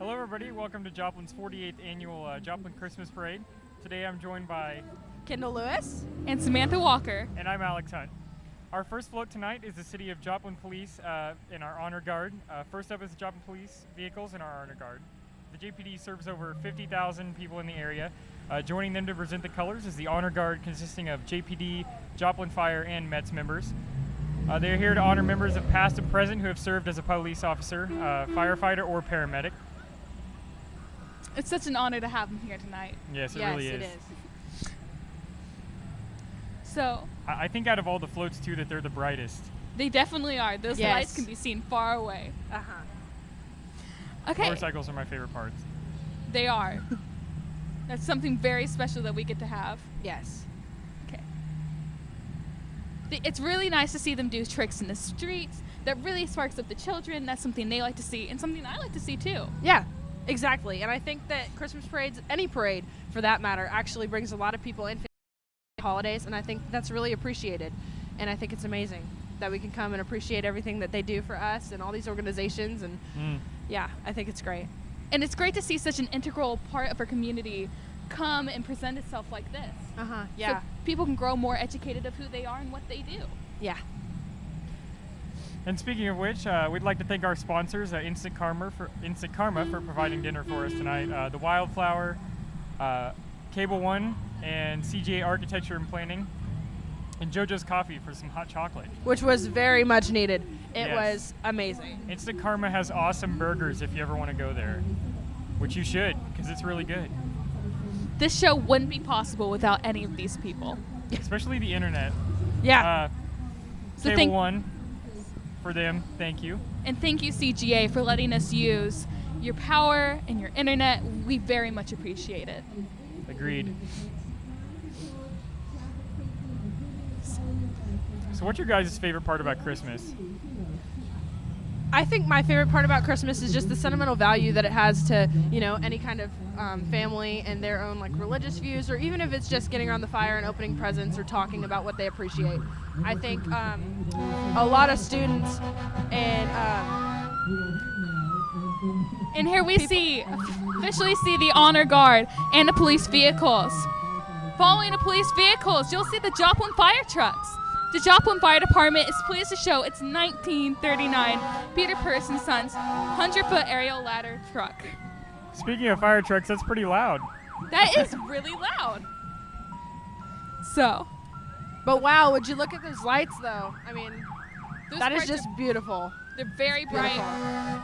Hello everybody, welcome to Joplin's 48th annual Joplin Christmas Parade. Today I'm joined by Kendall Lewis and Samantha Walker. And I'm Alex Hunt. Our first float tonight is the City of Joplin Police in our Honor Guard. First up is the Joplin Police vehicles in our Honor Guard. The JPD serves over 50,000 people in the area. Joining them to present the colors is the Honor Guard consisting of JPD, Joplin Fire, and METS members. They're here to honor members of past and present who have served as a police officer, firefighter, or paramedic. It's such an honor to have them here tonight. Yes, it really is. Yes, it is. So I think out of all the floats, too, that they're the brightest. They definitely are. Those lights can be seen far away. Okay. Motorcycles are my favorite parts. They are. That's something very special that we get to have. Yes. Okay. It's really nice to see them do tricks in the streets. That really sparks up the children. That's something they like to see, and something I like to see, too. Yeah. Exactly, and I think that Christmas parades, any parade for that matter, actually brings a lot of people in for the holidays, and I think that's really appreciated. And I think it's amazing that we can come and appreciate everything that they do for us and all these organizations, and yeah, I think it's great. And it's great to see such an integral part of our community come and present itself like this. Yeah. So people can grow more educated of who they are and what they do. Yeah. And speaking of which, we'd like to thank our sponsors, Instant Karma for providing dinner for us tonight. The Wildflower, Cable One, and CGA Architecture and Planning, and JoJo's Coffee for some hot chocolate. Which was very much needed. It was amazing. Instant Karma has awesome burgers if you ever want to go there, which you should, because it's really good. This show wouldn't be possible without any of these people. Especially the internet. Yeah. So Cable One. For them, thank you. And thank you, CGA, for letting us use your power and your internet. We very much appreciate it. Agreed. So what's your guys' favorite part about Christmas? I think my favorite part about Christmas is just the sentimental value that it has to, you know, any kind of family and their own like religious views, or even if it's just getting around the fire and opening presents or talking about what they appreciate. I think a lot of students and here we officially see the Honor Guard and the police vehicles. Following the police vehicles, you'll see the Joplin fire trucks. The Joplin Fire Department is pleased to show its 1939 Peter Person Sons 100-foot aerial ladder truck. Speaking of fire trucks, that's pretty loud. That is really loud. So. But wow, would you look at those lights though? I mean, that is just beautiful. They're very bright.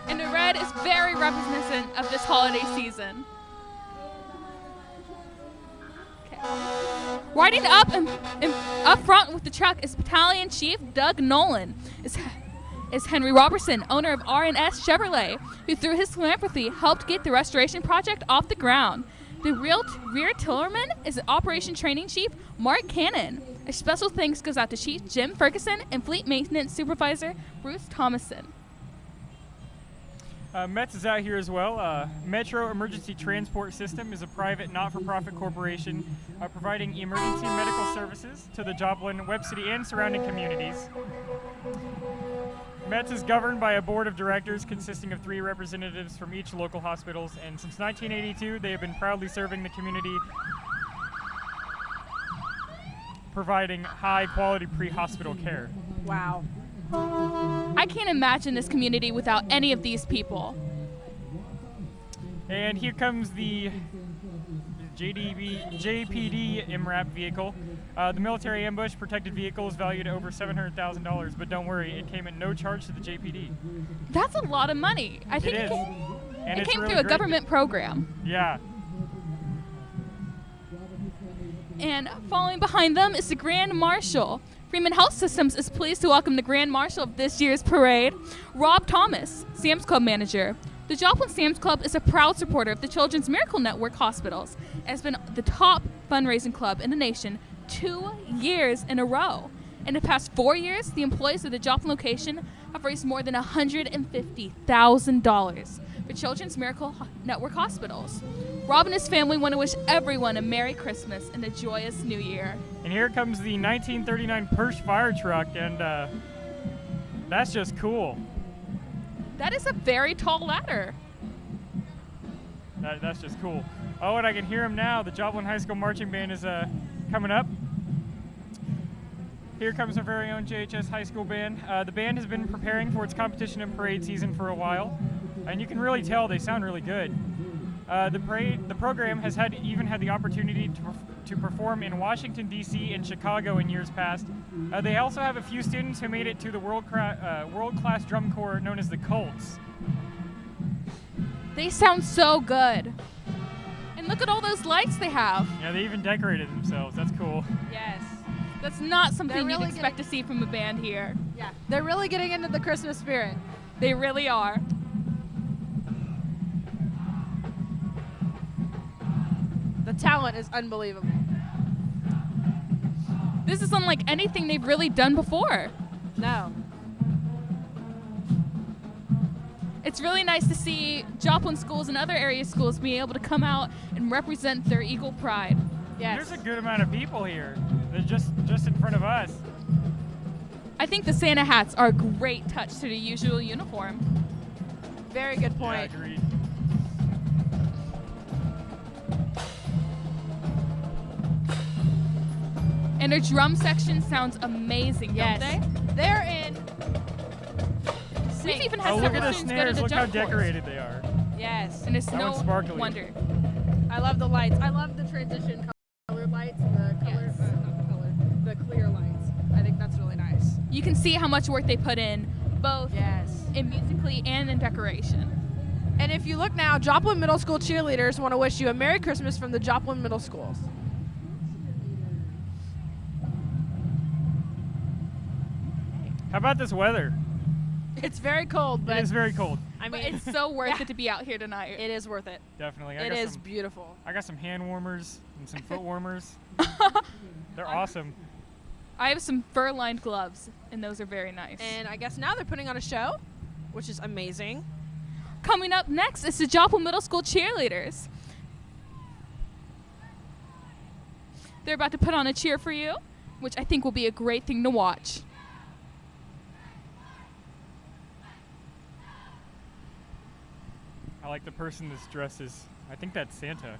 And the red is very reminiscent of this holiday season. Riding up and up front with the truck is Battalion Chief Doug Nolan. Is Henry Robertson, owner of R&S Chevrolet, who through his philanthropy helped get the restoration project off the ground. The rear tillerman is Operation Training Chief Mark Cannon. A special thanks goes out to Chief Jim Ferguson and Fleet Maintenance Supervisor Bruce Thomason. METS is out here as well. Metro Emergency Transport System is a private not-for-profit corporation providing emergency medical services to the Joplin, Webb City, and surrounding communities. METS is governed by a board of directors consisting of 3 representatives from each local hospitals, and since 1982 they have been proudly serving the community, providing high-quality pre-hospital care. Wow. I can't imagine this community without any of these people. And here comes the JPD MRAP vehicle. The military ambush protected vehicle is valued at over $700,000, but don't worry, it came at no charge to the JPD. That's a lot of money. I think it came through a government program. Yeah. And following behind them is the Grand Marshal. Freeman Health Systems is pleased to welcome the Grand Marshal of this year's parade, Rob Thomas, Sam's Club manager. The Joplin Sam's Club is a proud supporter of the Children's Miracle Network hospitals and has been the top fundraising club in the nation 2 years in a row. In the past 4 years, the employees of the Joplin location have raised more than $150,000 for Children's Miracle Network hospitals. Rob and his family want to wish everyone a Merry Christmas and a joyous New Year. And here comes the 1939 Persh fire truck, and that's just cool. That is a very tall ladder. That's just cool. Oh, and I can hear them now. The Joplin High School Marching Band is coming up. Here comes our very own JHS High School Band. The band has been preparing for its competition and parade season for a while, and you can really tell they sound really good. The program has even had the opportunity to perform in Washington, D.C. and Chicago in years past. They also have a few students who made it to the world-class drum corps known as the Colts. They sound so good. And look at all those lights they have. Yeah, they even decorated themselves. That's cool. Yes. That's not something really you'd expect to see from a band here. Yeah. They're really getting into the Christmas spirit. They really are. The talent is unbelievable. This is unlike anything they've really done before. No. It's really nice to see Joplin schools and other area schools being able to come out and represent their Eagle pride. Yes. There's a good amount of people here. They're just in front of us. I think the Santa hats are a great touch to the usual uniform. Very good point. Yeah, agreed. And their drum section sounds amazing, Yes. don't they? They're in. We've even had Oh, look several at the students go to snares. the Look how jump course. decorated they are. Yes. And it's That no one's sparkly. wonder. I love the lights. I love the transition colored lights and the color, Yes. not the color, the clear lights. I think that's really nice. You can see how much work they put in, both Yes. in musically and in decoration. And if you look now, Joplin Middle School cheerleaders want to wish you a Merry Christmas from the Joplin Middle Schools. How about this weather? It's very cold, but It is very cold. I But mean, it's so worth yeah. it to be out here tonight. It is worth it. Definitely. It is beautiful. I got some hand warmers and some foot warmers. They're awesome. I have some fur-lined gloves, and those are very nice. And I guess now they're putting on a show, which is amazing. Coming up next is the Joplin Middle School cheerleaders. They're about to put on a cheer for you, which I think will be a great thing to watch. I like the person that's dressed as, I think that's Santa.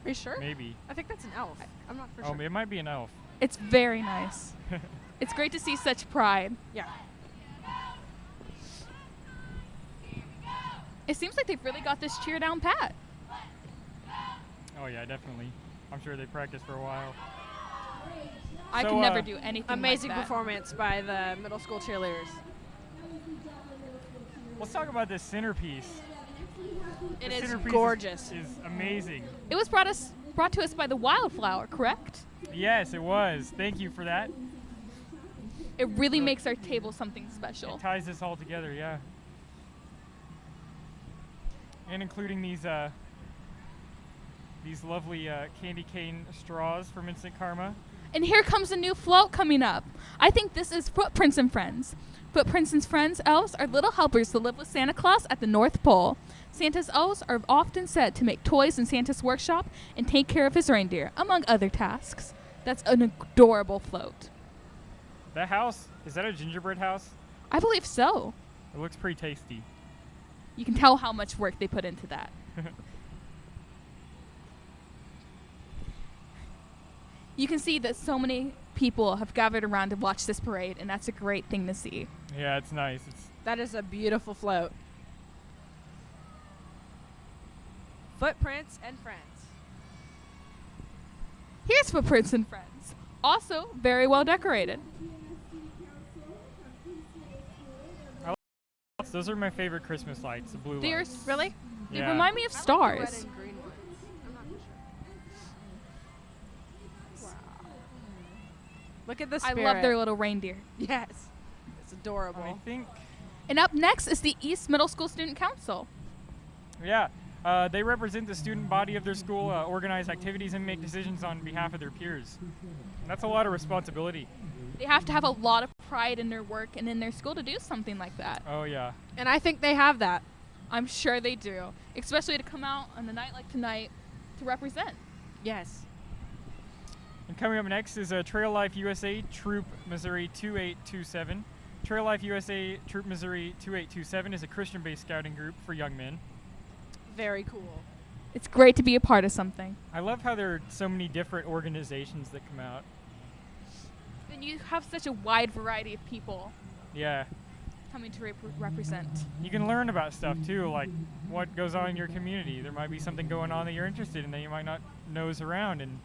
Are you sure? Maybe. I think that's an elf. I'm not for Oh, sure. it might be an elf. It's very nice. It's great to see such pride. Yeah. It seems like they've really got this cheer down pat. Oh yeah, definitely. I'm sure they practiced for a while. I So, could never do anything Amazing like that. performance by the middle school cheerleaders. Let's talk about this centerpiece. It The is centerpiece gorgeous. Is amazing. It was brought to us by the Wildflower, correct? Yes, it was. Thank you for that. It really makes our table something special. It ties this all together, yeah. And including these lovely candy cane straws from Instant Karma. And here comes a new float coming up. I think this is Footprints and Friends. Footprints and Friends elves are little helpers to live with Santa Claus at the North Pole. Santa's elves are often said to make toys in Santa's workshop and take care of his reindeer, among other tasks. That's an adorable float. That house, is that a gingerbread house? I believe so. It looks pretty tasty. You can tell how much work they put into that. You can see that so many people have gathered around to watch this parade, and that's a great thing to see. Yeah, it's nice. That is a beautiful float. Footprints and Friends. Here's Footprints and Friends. Also very well decorated. Those are my favorite Christmas lights, the blue They're lights. Really? They Yeah. remind me of stars. Green ones. I'm not sure. Wow. Look at the I spirit. love their little reindeer. Yes. It's adorable. I think, And up next is the East Middle School Student Council. yeah, they represent the student body of their school, organize activities, and make decisions on behalf of their peers. And that's a lot of responsibility. They have to have a lot of pride in their work and in their school to do something like that. Oh, yeah. And I think they have that. I'm sure they do, especially to come out on a night like tonight to represent. Yes. And coming up next is Trail Life USA Troop Missouri 2827. Trail Life USA Troop Missouri 2827 is a Christian-based scouting group for young men. Very cool. It's great to be a part of something. I love how there are so many different organizations that come out. And you have such a wide variety of people Yeah. coming to represent. You can learn about stuff too, like what goes on in your community. There might be something going on that you're interested in that you might not know is around, and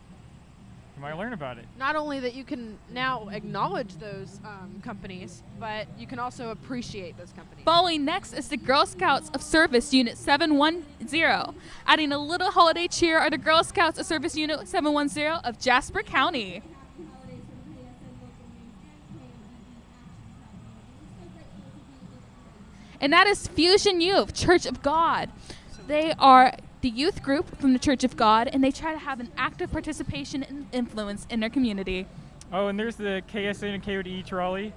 you might learn about it. Not only that you can now acknowledge those companies, but you can also appreciate those companies. Following next is the Girl Scouts of Service Unit 710. Adding a little holiday cheer are the Girl Scouts of Service Unit 710 of Jasper County. And that is Fusion Youth, Church of God. They are the youth group from the Church of God, and they try to have an active participation and influence in their community. Oh, and there's the KSN and KODE trolley.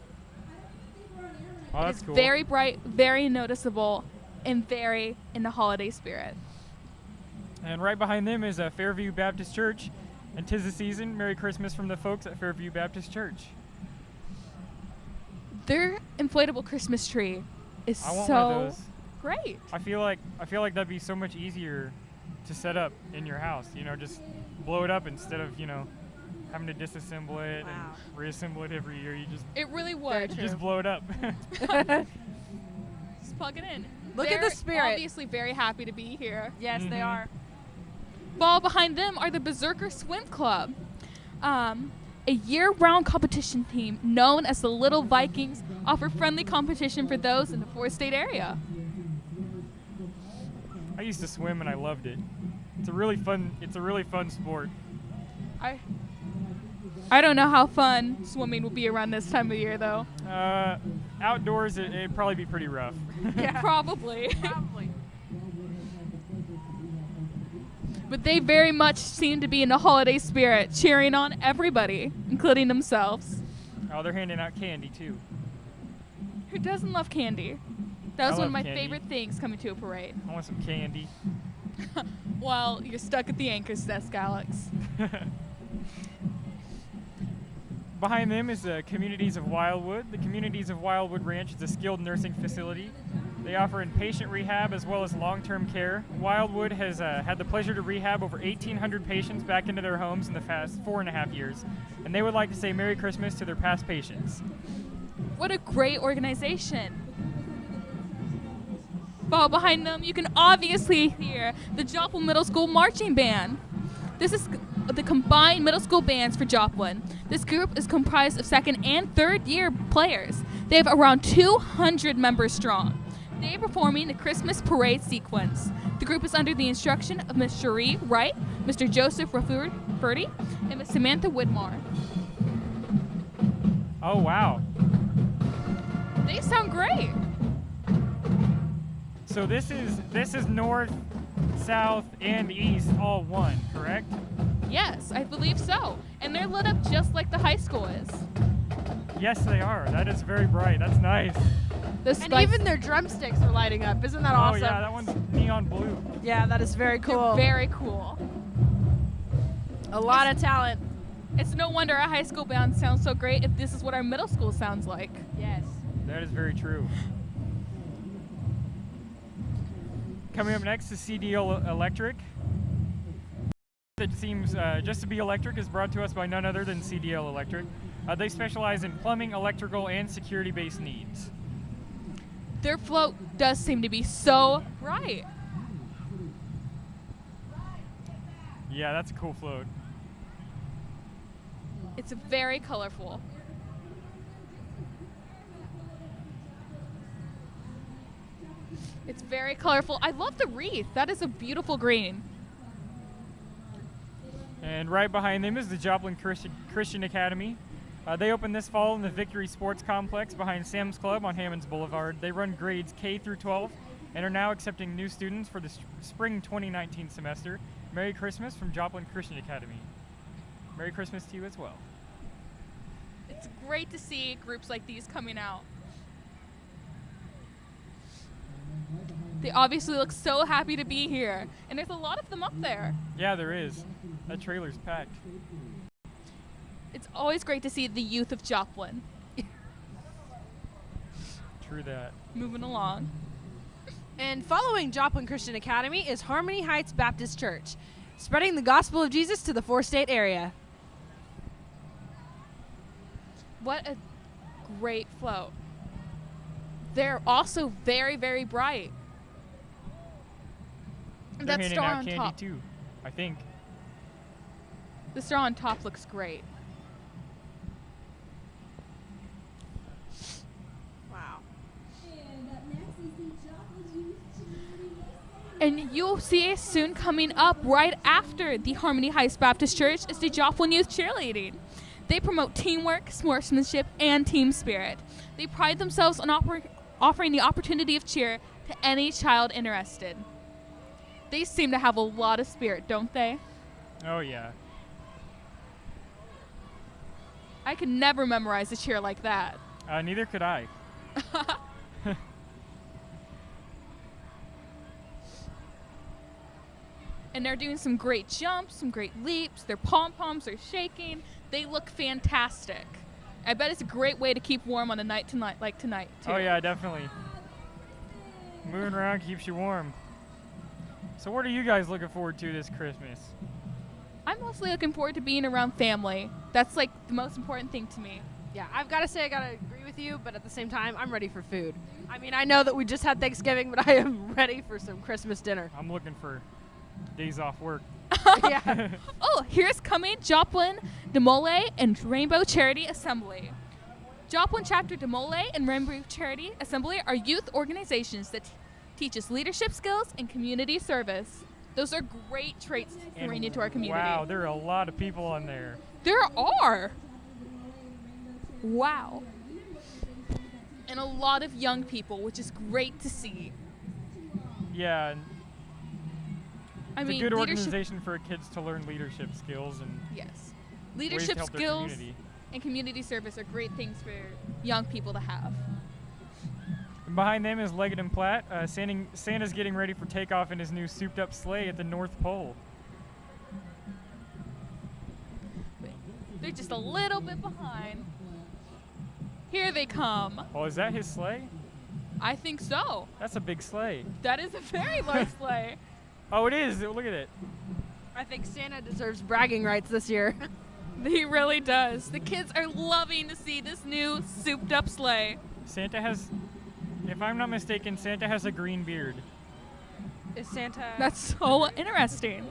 Oh, that's It's cool. very bright, very noticeable, and very in the holiday spirit. And right behind them is Fairview Baptist Church. And 'tis the season. Merry Christmas from the folks at Fairview Baptist Church. Their inflatable Christmas tree is I want so one of those. great. I feel like that'd be so much easier to set up in your house. You know, just blow it up instead of, having to disassemble it Wow. and reassemble it every year. You It really Very would. true. just blow it up. Just plug it in. Look at the They're spirit. Obviously very happy to be here. Yes, they Mhm. are. Fall behind them are the Berserker Swim Club, a year-round competition team known as the Little Vikings. Offer friendly competition for those in the four-state area. I used to swim and I loved it. It's a really fun sport. I don't know how fun swimming will be around this time of year, though. Outdoors, it'd probably be pretty rough. Yeah. Probably. Probably. But they very much seem to be in the holiday spirit, cheering on everybody, including themselves. Oh, they're handing out candy too. Who doesn't love candy? That was I one of love my candy. favorite things coming to a parade. I want some candy. Well, you're stuck at the anchor's desk, Alex. Behind them is the Communities of Wildwood. The Communities of Wildwood Ranch is a skilled nursing facility. They offer inpatient rehab as well as long-term care. Wildwood has had the pleasure to rehab over 1,800 patients back into their homes in the past 4.5 years, and they would like to say Merry Christmas to their past patients. What a great organization. Follow behind them, you can obviously hear the Joplin Middle School Marching Band. This is the combined middle school bands for Joplin. This group is comprised of second and third year players. They have around 200 members strong. They are performing the Christmas parade sequence. The group is under the instruction of Ms. Cherie Wright, Mr. Joseph Rafferty, and Ms. Samantha Widmar. Oh, wow. They sound great. So this is north, south, and east all one, correct? Yes, I believe so. And they're lit up just like the high school is. Yes, they are. That is very bright. That's nice. And even their drumsticks are lighting up. Isn't that awesome? Oh, yeah, that one's neon blue. Yeah, that is very cool. Very cool. A lot of talent. It's no wonder our high school band sounds so great if this is what our middle school sounds like. Yes. That is very true. Coming up next is CDL Electric. That seems just to be electric is brought to us by none other than CDL Electric. They specialize in plumbing, electrical, and security-based needs. Their float does seem to be so bright. Yeah, that's a cool float. It's very colorful. It's very colorful. I love the wreath. That is a beautiful green. And right behind them is the Joplin Christian Academy. They opened this fall in the Victory Sports Complex behind Sam's Club on Hammonds Boulevard. They run grades K through 12 and are now accepting new students for the spring 2019 semester. Merry Christmas from Joplin Christian Academy. Merry Christmas to you as well. It's great to see groups like these coming out. They obviously look so happy to be here. And there's a lot of them up there. Yeah, there is. That trailer's packed. It's always great to see the youth of Joplin. True that. Moving along. And following Joplin Christian Academy is Harmony Heights Baptist Church, spreading the gospel of Jesus to the 4-state area. What a great float. They're also very, very bright. They're That handing star out on candy top. too, I think. The star on top looks great. Wow. And you'll see soon coming up right after the Harmony Heights Baptist Church is the Joplin Youth Cheerleading. They promote teamwork, sportsmanship, and team spirit. They pride themselves on offering the opportunity of cheer to any child interested. They seem to have a lot of spirit, don't they? Oh yeah. I could never memorize a cheer like that. Neither could I. And they're doing some great jumps, some great leaps. Their pom-poms are shaking. They look fantastic. I bet it's a great way to keep warm on a night tonight like tonight, too. Oh yeah, definitely. Moving around keeps you warm. So what are you guys looking forward to this Christmas? I'm mostly looking forward to being around family. That's like the most important thing to me. Yeah, I've got to say I got to agree with you, but at the same time, I'm ready for food. I mean, I know that we just had Thanksgiving, but I am ready for some Christmas dinner. I'm looking for days off work. Yeah. Oh, here's coming Joplin, Demole, and Rainbow Charity Assembly. Joplin Chapter Demole and Rainbow Charity Assembly are youth organizations that teach us leadership skills and community service. Those are great traits to bring into our community. Wow, there are a lot of people on there. There are. Wow. And a lot of young people, which is great to see. Yeah, and I it's mean, a good leadership. organization for kids to learn leadership skills and Yes. ways to Leadership help their skills community. and community service are great things for young people to have. And behind them is Leggett and Platt. Santa's getting ready for takeoff in his new souped-up sleigh at the North Pole. They're just a little bit behind. Here they come. Oh, is that his sleigh? I think so. That's a big sleigh. That is a very large sleigh. Oh, it is. Look at it. I think Santa deserves bragging rights this year. He really does. The kids are loving to see this new souped up sleigh. Santa has, if I'm not mistaken, Santa has a green beard. Is Santa... That's so interesting.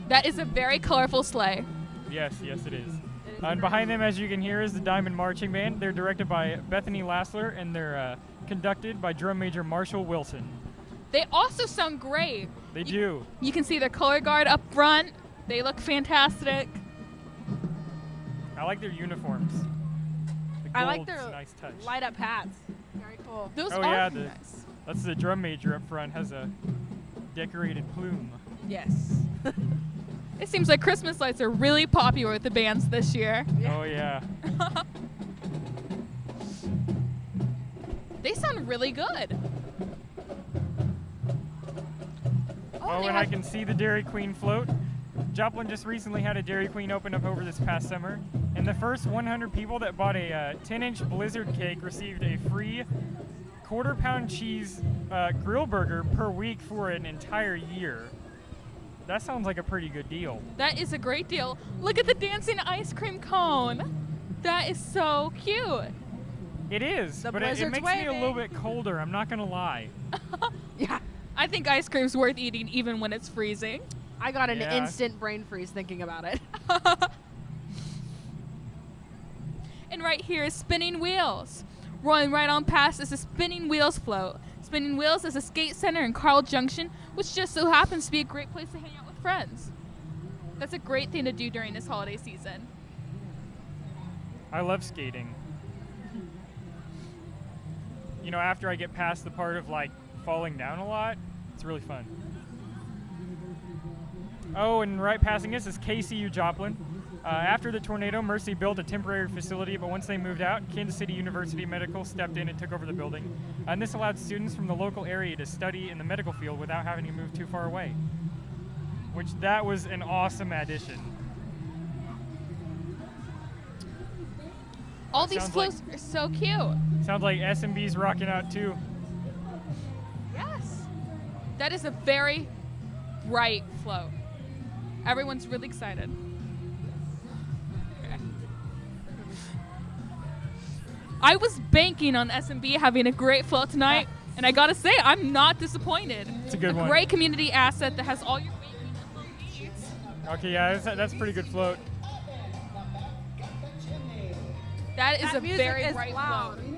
That is a very colorful sleigh. Yes, it is. And behind them, as you can hear, is the Diamond Marching Band. They're directed by Bethany Lassler, and they're conducted by Drum Major Marshall Wilson. They also sound great. They do. You can see their color guard up front. They look fantastic. I like their uniforms. The I like gold's their a nice touch. light up hats. Very cool. Those Oh, are yeah, nice. That's the drum major up front, has a decorated plume. Yes. It seems like Christmas lights are really popular with the bands this year. Yeah. Oh, yeah. They sound really good. Oh, they and I have- can see the Dairy Queen float. Joplin just recently had a Dairy Queen open up over this past summer, and the first 100 people that bought a 10-inch Blizzard cake received a free quarter-pound cheese grill burger per week for an entire year. That sounds like a pretty good deal. That is a great deal. Look at the dancing ice cream cone. That is so cute. It is, The but it Blizzard's makes me a little waving. bit colder, I'm not gonna lie. Yeah. I think ice cream's worth eating even when it's freezing. I got an Yeah. instant brain freeze thinking about it. And right here is Spinning Wheels. Rolling right on past is the Spinning Wheels float. Spinning Wheels is a skate center in Carl Junction, which just so happens to be a great place to hang out with friends. That's a great thing to do during this holiday season. I love skating. You know, after I get past the part of like falling down a lot, it's really fun. Oh, and right passing us is KCU Joplin. After the tornado, Mercy built a temporary facility, but once they moved out, Kansas City University Medical stepped in and took over the building. And this allowed students from the local area to study in the medical field without having to move too far away. That was an awesome addition. All these Sounds floats are so cute. Sounds like SMB's rocking out too. Yes. That is a very bright float. Everyone's really excited. Okay. I was banking on SMB having a great float tonight, and I gotta say, I'm not disappointed. It's a good one. Great community asset that has all your banking info needs. Okay, yeah, that's a pretty good float. That is That a music very is bright loud. float.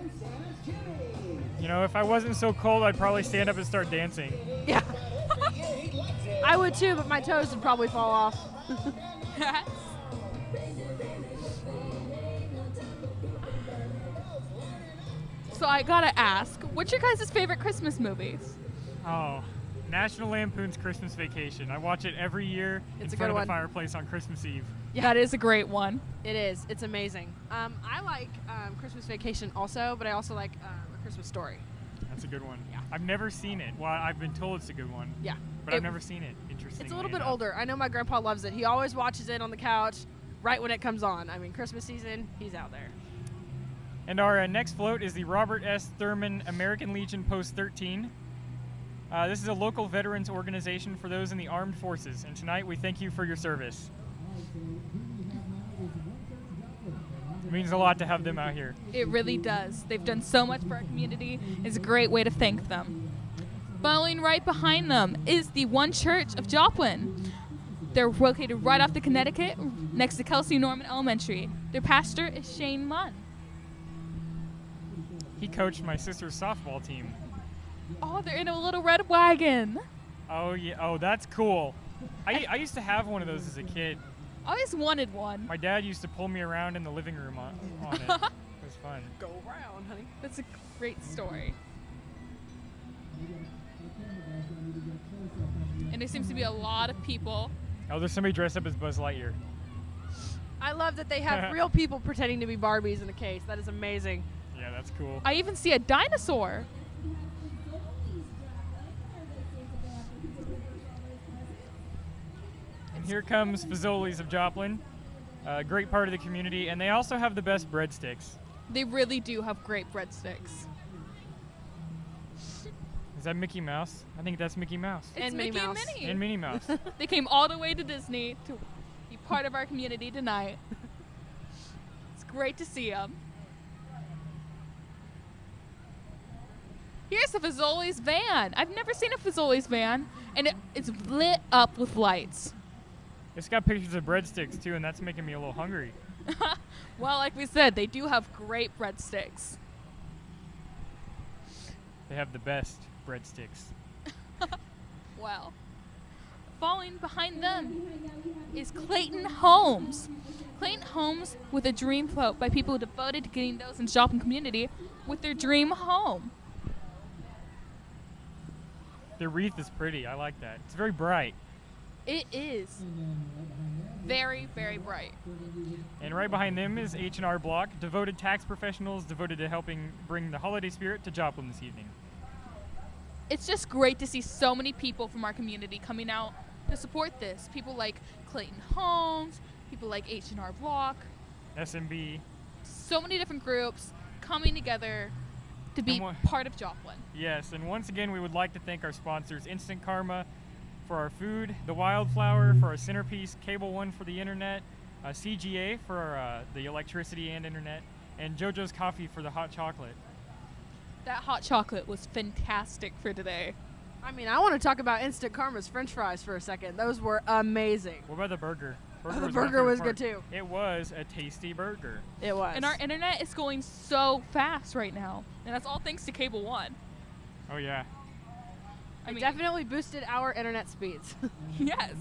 You know, if I wasn't so cold, I'd probably stand up and start dancing. Yeah. I would too, but my toes would probably fall off. So I gotta ask, what's your guys' favorite Christmas movies? Oh, National Lampoon's Christmas Vacation. I watch it every year It's a in front good of the one. fireplace on Christmas Eve. Yeah. That is a great one. It is. It's amazing. I like Christmas Vacation also, but I also like A Christmas Story. That's a good one. Yeah. I've never seen it. Well, I've been told it's a good one, Yeah. but I've never seen it. Interesting. It's a little bit older. I know my grandpa loves it. He always watches it on the couch right when it comes on. I mean, Christmas season, he's out there. And our next float is the Robert S. Thurman American Legion Post 13. This is a local veterans organization for those in the armed forces, and tonight we thank you for your service. It means a lot to have them out here. It really does. They've done so much for our community. It's a great way to thank them. Following right behind them is the One Church of Joplin. They're located right off the Connecticut, next to Kelsey Norman Elementary. Their pastor is Shane Munn. He coached my sister's softball team. Oh, they're in a little red wagon. Oh yeah. Oh, that's cool. I used to have one of those as a kid. I always wanted one. My dad used to pull me around in the living room on it. It was fun. Go around, honey. That's a great story. And there seems to be a lot of people. Oh, there's somebody dressed up as Buzz Lightyear. I love that they have real people pretending to be Barbies in a case. That is amazing. Yeah, that's cool. I even see a dinosaur. And here comes Fazoli's of Joplin, a great part of the community, and they also have the best breadsticks. They really do have great breadsticks. Is that Mickey Mouse? I think that's Mickey Mouse. It's And Minnie Mickey Mouse. and Minnie. And Minnie Mouse. They came all the way to Disney to be part of our community tonight. It's great to see them. Here's the Fazoli's van. I've never seen a Fazoli's van, and it's lit up with lights. It's got pictures of breadsticks too, and that's making me a little hungry. Well, like we said, they do have great breadsticks. They have the best breadsticks. Well, following behind them is Clayton Homes. Clayton Homes with a dream float by people devoted to getting those in the Joplin community with their dream home. The wreath is pretty. I like that. It's very bright. It is very, very bright. And right behind them is H&R Block, devoted tax professionals devoted to helping bring the holiday spirit to Joplin this evening. It's just great to see so many people from our community coming out to support this. People like Clayton Homes, people like H&R Block, SMB. so many different groups coming together to be And part of Joplin. Yes, and once again, we would like to thank our sponsors, Instant Karma, for our food, The Wildflower for our centerpiece, Cable One for the internet, CGA for the electricity and internet, and JoJo's Coffee for the hot chocolate. That hot chocolate was fantastic for today. I mean, I want to talk about Instant Karma's French fries for a second. Those were amazing. What about the burger? The was my burger favorite was part. good too. It was a tasty burger. It was. And our internet is going so fast right now. And that's all thanks to Cable One. Oh yeah. I mean, definitely boosted our internet speeds. yes.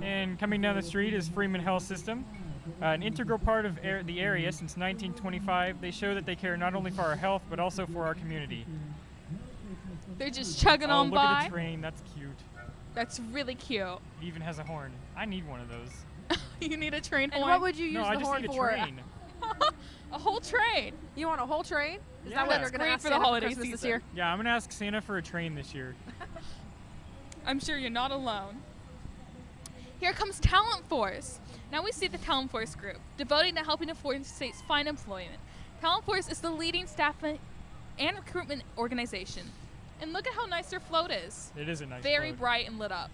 And coming down the street is Freeman Health System, an integral part of the area since 1925. They show that they care not only for our health but also for our community. They're just chugging Oh, on look by. at the train. That's cute. That's really cute. It even has a horn. I need one of those. You need a train And horn? what would you use No, I the just horn need a for? train. A whole train. You want a whole train? Is Yeah. that what That's you're going to great ask for the Santa holiday Christmas this season. year? Yeah, I'm gonna ask Santa for a train this year. I'm sure you're not alone. Here comes Talent Force. Now we see the Talent Force group, devoted to helping the 4 states find employment. Talent Force is the leading staffing and recruitment organization. And look at how nice their float is. It is a nice Very float. bright and lit up.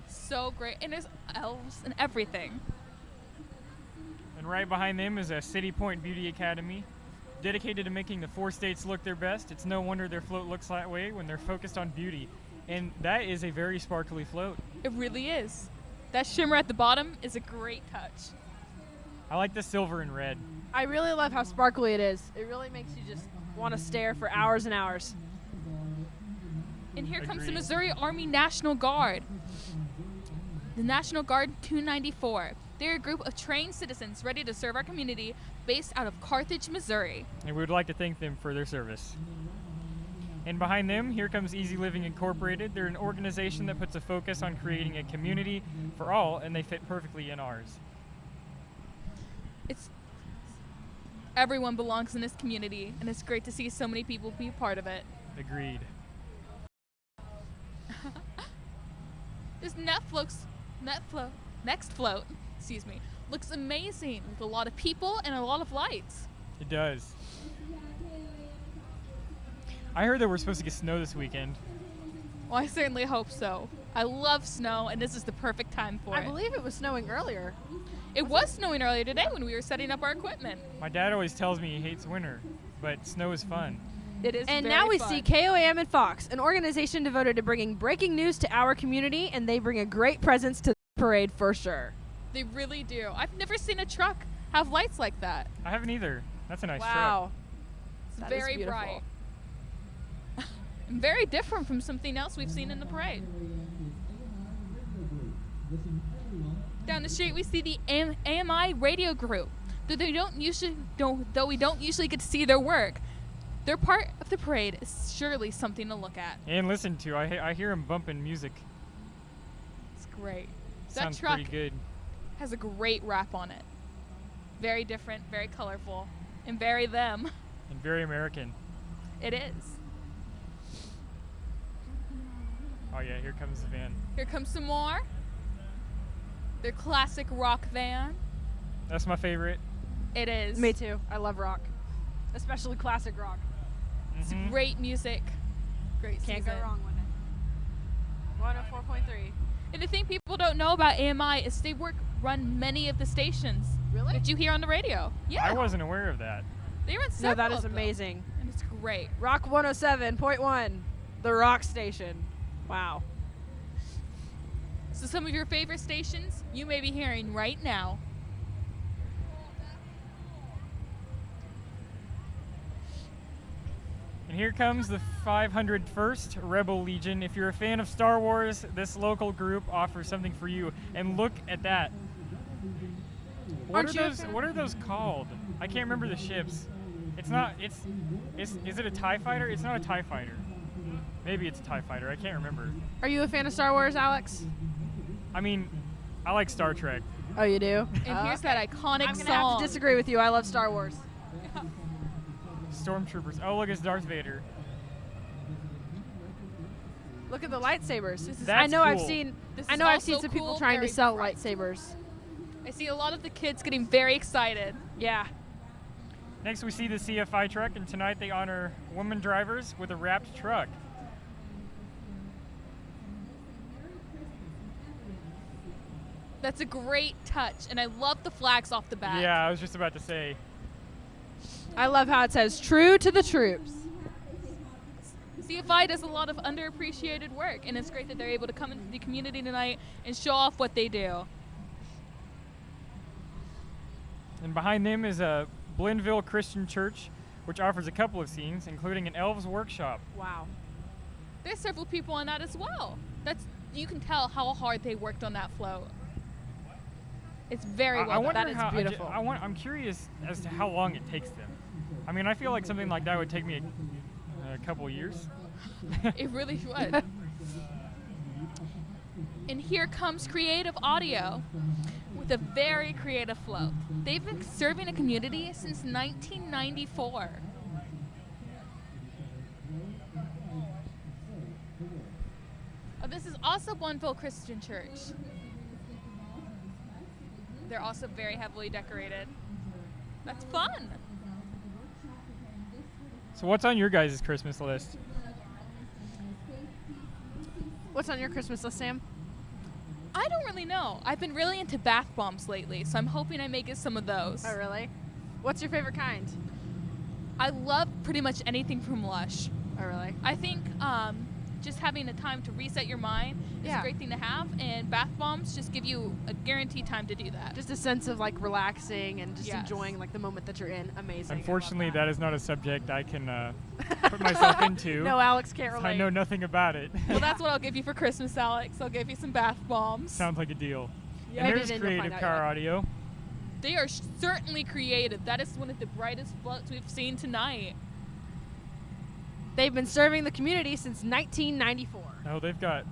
So great. And there's elves and everything. And right behind them is a City Point Beauty Academy, dedicated to making the 4 states look their best. It's no wonder their float looks that way when they're focused on beauty. And that is a very sparkly float. It really is. That shimmer at the bottom is a great touch. I like the silver and red. I really love how sparkly it is. It really makes you just want to stare for hours and hours. And here comes the Agreed. Missouri Army National Guard. The National Guard 294. They're a group of trained citizens ready to serve our community based out of Carthage, Missouri. And we would like to thank them for their service. And behind them, here comes Easy Living Incorporated. They're an organization that puts a focus on creating a community for all, and they fit perfectly in ours. Everyone belongs in this community, and it's great to see so many people be a part of it. Agreed. This next float, looks amazing with a lot of people and a lot of lights. It does. I heard that we're supposed to get snow this weekend. Well, I certainly hope so. I love snow, and this is the perfect time for I it. believe it was snowing earlier. It was snowing earlier today when we were setting up our equipment. My dad always tells me he hates winter, but snow is fun. It is And very now we fun. see KOAM and Fox, an organization devoted to bringing breaking news to our community, and they bring a great presence to the parade for sure. They really do. I've never seen a truck have lights like that. I haven't either. That's a nice Wow. It's That is very beautiful. bright. And very different from something else we've seen in the parade. Down the street, we see the AMI radio group. Though we don't usually get to see their work, their part of the parade is surely something to look at. truck. And listen to. I hear him bumping music. It's great. That Sounds truck pretty good. has a great wrap on it. Very different, very colorful, and very them. And very American. It is. Oh yeah, here comes the van. Here comes some more. Their classic rock van. That's my favorite. It is. Me too. I love rock, especially classic rock. It's Mhm. great music. Great Can't season. go wrong with it. 104.3. And the thing people don't know about AMI is they run many of the stations Really? that you hear on the radio. Yeah. I wasn't aware of that. They run No, several that is of them, amazing. and it's great. Rock 107.1, the rock station. Wow. So some of your favorite stations you may be hearing right now. And here comes the 501st Rebel Legion. If you're a fan of Star Wars, this local group offers something for you. And look at that. Aren't you a fan? What are those called? I can't remember the ships. Is it a TIE fighter? It's not a TIE fighter. Maybe it's a TIE fighter. I can't remember. Are you a fan of Star Wars, Alex? I mean, I like Star Trek. Oh, you do? And here's that iconic I'm gonna song. have to disagree with you. I love Star Wars. Stormtroopers. Oh, look, it's Darth Vader. Look at the lightsabers. This is- I know I've cool. seen. This I is know I've seen also some people cool, trying to very sell bright. lightsabers. I see a lot of the kids getting very excited. Yeah. Next, we see the CFI truck, and tonight they honor women drivers with a wrapped truck. That's a great touch, and I love the flags off the back. Yeah, I was just about to say. I love how it says "True to the Troops." CFI does a lot of underappreciated work, and it's great that they're able to come into the community tonight and show off what they do. And behind them is a Blinville Christian Church, which offers a couple of scenes, including an elves workshop. Wow. There's several people on that as well. You can tell how hard they worked on that float. It's very I well done. wonder That is how. beautiful. I'm curious as to how long it takes them. I mean, I feel like something like that would take me a couple of years. It really would. And here comes Creative Audio with a very creative float. They've been serving a community since 1994. This is also Bonneville Christian Church. They're also very heavily decorated. That's fun. So what's on your guys' Christmas list? What's on your Christmas list, Sam? I don't really know. I've been really into bath bombs lately, so I'm hoping I may get some of those. Oh, really? What's your favorite kind? I love pretty much anything from Lush. Oh, really? I think just having a time to reset your mind is a great thing to have, and bath bombs just give you a guaranteed time to do that. Just a sense of like relaxing and just Yes. enjoying like the moment that you're in. Amazing. Unfortunately, that is not a subject I can put myself into. No, Alex can't relate. I know nothing about it. Well, that's what I'll give you for Christmas, Alex. I'll give you some bath bombs. Sounds like a deal. Yeah. And Maybe there's then you'll Creative find out Car you're like- Audio. They are certainly creative. That is one of the brightest floats we've seen tonight. They've been serving the community since 1994. Oh, they've got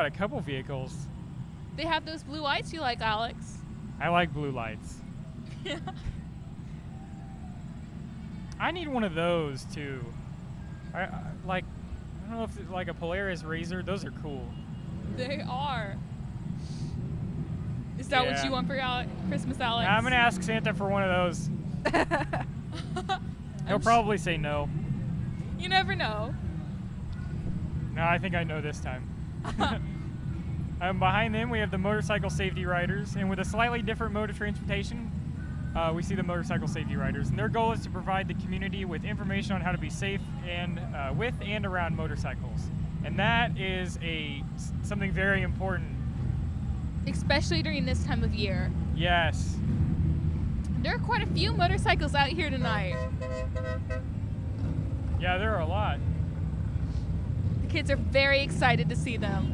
a couple vehicles. They have those blue lights you like, Alex. I like blue lights. Yeah. I need one of those too. I don't know if it's like a Polaris Razor. Those are cool. They are. Is that what Yeah. you want for Christmas, Alex? I'm gonna ask Santa for one of those. He'll probably say no. You never know. No, I think I know this time. Behind them, we have the motorcycle safety riders, and with a slightly different mode of transportation, we see the motorcycle safety riders. And their goal is to provide the community with information on how to be safe and with and around motorcycles. And that is something very important. Especially during this time of year. Yes. There are quite a few motorcycles out here tonight. Yeah, there are a lot. The kids are very excited to see them.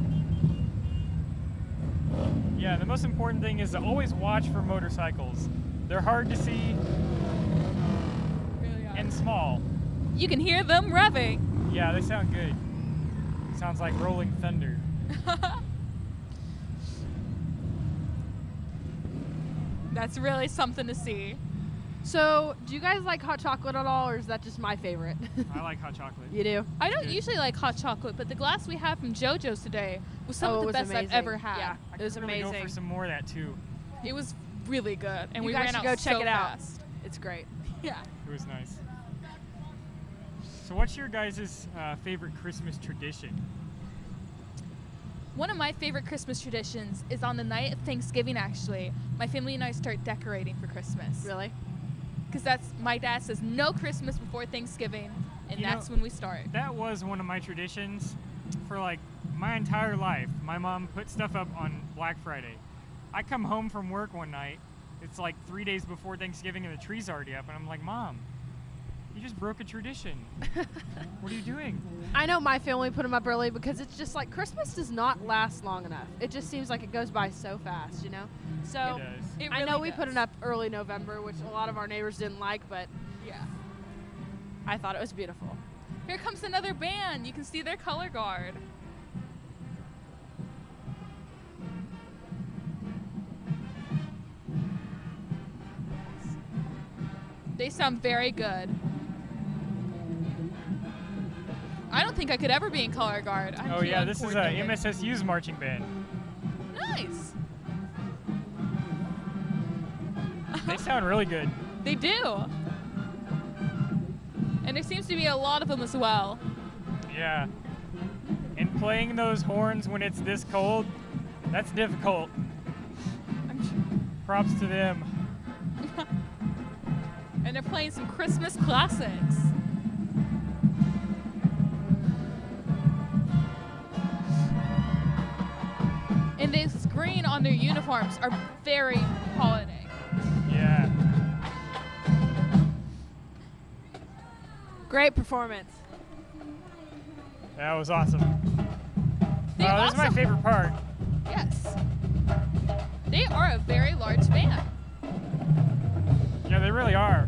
Yeah, the most important thing is to always watch for motorcycles. They're hard to see Really are. and small. You can hear them revving. Yeah, they sound good. Sounds like rolling thunder. That's really something to see. So, do you guys like hot chocolate at all, or is that just my favorite? I like hot chocolate. You do? I don't Good. usually like hot chocolate, but the glass we had from JoJo's today was some Oh, of it the was best amazing. I've ever had. Yeah, I it was could really go amazing. for some more of that too. It was really good, and You we guys ran should out go check so it out. fast. It's great. Yeah. It was nice. So what's your guys' favorite Christmas tradition? One of my favorite Christmas traditions is on the night of Thanksgiving, actually. My family and I start decorating for Christmas. Really? Because my dad says no Christmas before Thanksgiving, and You know, that's when we start. That was one of my traditions for like my entire life. My mom put stuff up on Black Friday. I come home from work one night, it's like 3 days before Thanksgiving and the tree's already up, and I'm like, Mom, you just broke a tradition. What are you doing? I know my family put them up early because it's just like Christmas does not last long enough. It just seems like it goes by so fast, you know? So It does. It I really know we put does. it up early November, which a lot of our neighbors didn't like, but Yeah. I thought it was beautiful. Here comes another band. You can see their color guard. They sound very good. I don't think I could ever be in color guard. I'm Oh too yeah, this is a uncoordinated. MSSU's marching band. Nice. They sound really good. They do. And there seems to be a lot of them as well. Yeah. And playing those horns when it's this cold, that's difficult. Props to them. And they're playing some Christmas classics. And this green on their uniforms are very holiday. Yeah. Great performance. That was awesome. They This is my also- favorite part. Yes. They are a very large band. Yeah, they really are.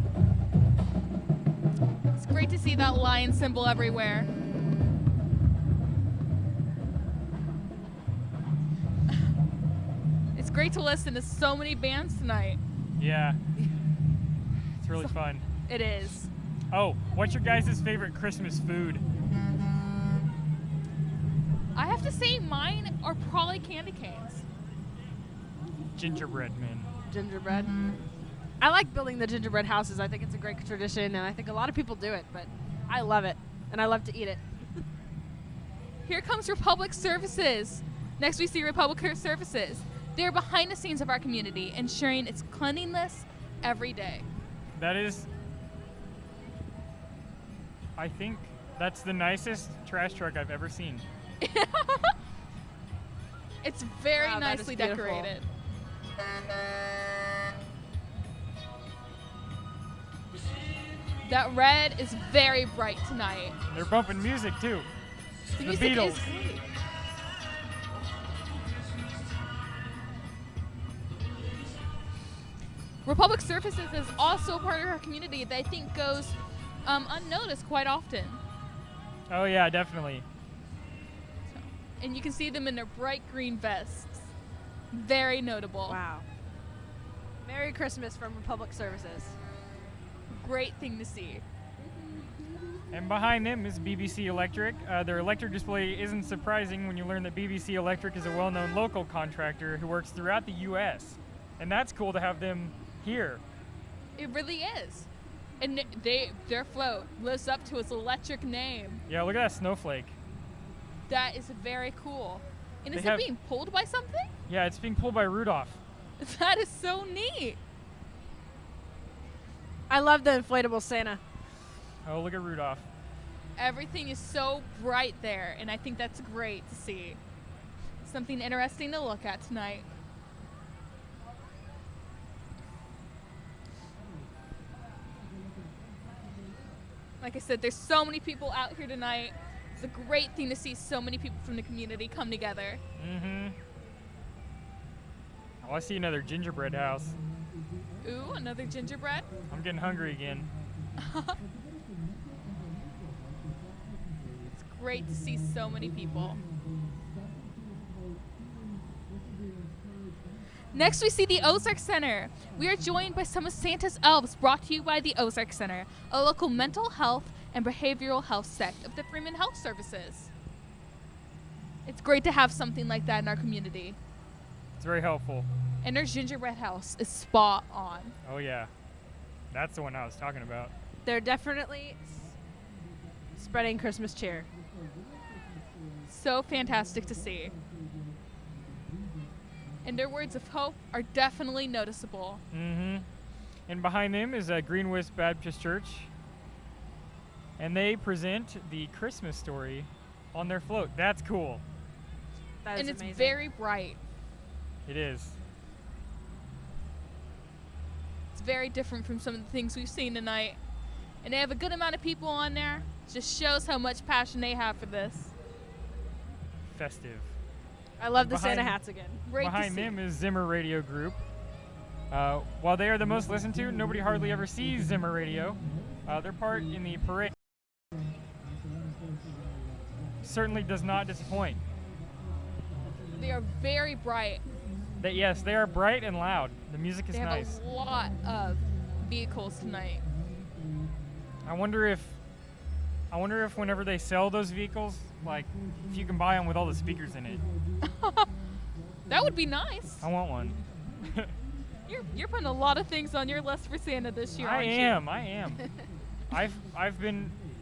It's great to see that lion symbol everywhere. It's great to listen to so many bands tonight. Yeah. It's really fun. It is. Oh, what's your guys' favorite Christmas food? I have to say mine are probably candy canes. gingerbread men. Gingerbread. I like building the gingerbread houses. I think it's a great tradition, and I think a lot of people do it, but I love it, and I love to eat it. Here comes Republic Services. Next we see Republic Services. They're behind the scenes of our community, ensuring its cleanliness every day. That is, I think that's the nicest trash truck I've ever seen. It's very Wow, that is nicely beautiful. decorated. That red is very bright tonight. They're bumping music too. The The music Beatles. is great. Republic Services is also a part of our community that I think goes unnoticed quite often. Oh yeah, definitely. And you can see them in their bright green vests. Very notable. Wow. Merry Christmas from Republic Services. Great thing to see. And behind them is BBC Electric. Their electric display isn't surprising when you learn that BBC Electric is a well-known local contractor who works throughout the U.S. And that's cool to have them here. It really is. And their float lives up to its electric name. Yeah, look at that snowflake. That is very cool. And They is have- it being pulled by something? Yeah, it's being pulled by Rudolph. That is so neat. I love the inflatable Santa. Oh, look at Rudolph. Everything is so bright there, and I think that's great to see. Something interesting to look at tonight. Like I said, there's so many people out here tonight. It's a great thing to see so many people from the community come together. Mm-hmm. Oh, I see another gingerbread house. Ooh, another gingerbread. I'm getting hungry again. It's great to see so many people. Next, we see the Ozark Center. We are joined by some of Santa's elves, brought to you by the Ozark Center, a local mental health and behavioral health sect of the Freeman Health Services. It's great to have something like that in our community. It's very helpful. And their gingerbread house is spot on. Oh yeah, that's the one I was talking about. They're definitely spreading Christmas cheer. So fantastic to see. And their words of hope are definitely noticeable. Mm-hmm. And behind them is Greenwist Baptist Church. And they present the Christmas story on their float. That's cool. That is And it's amazing. very bright. It is. It's very different from some of the things we've seen tonight. And they have a good amount of people on there. Just shows how much passion they have for this. Festive. I love the Behind- Santa hats again. Great to Behind see. them is Zimmer Radio Group. While they are the most listened to, nobody hardly ever sees Zimmer Radio. Their part in the parade certainly does not disappoint. They are very bright. Yes, they are bright and loud. The music is They have nice. a lot of vehicles tonight. I wonder if whenever they sell those vehicles, like if you can buy them with all the speakers in it. That would be nice. I want one. You're putting a lot of things on your list for Santa this year, I aren't am.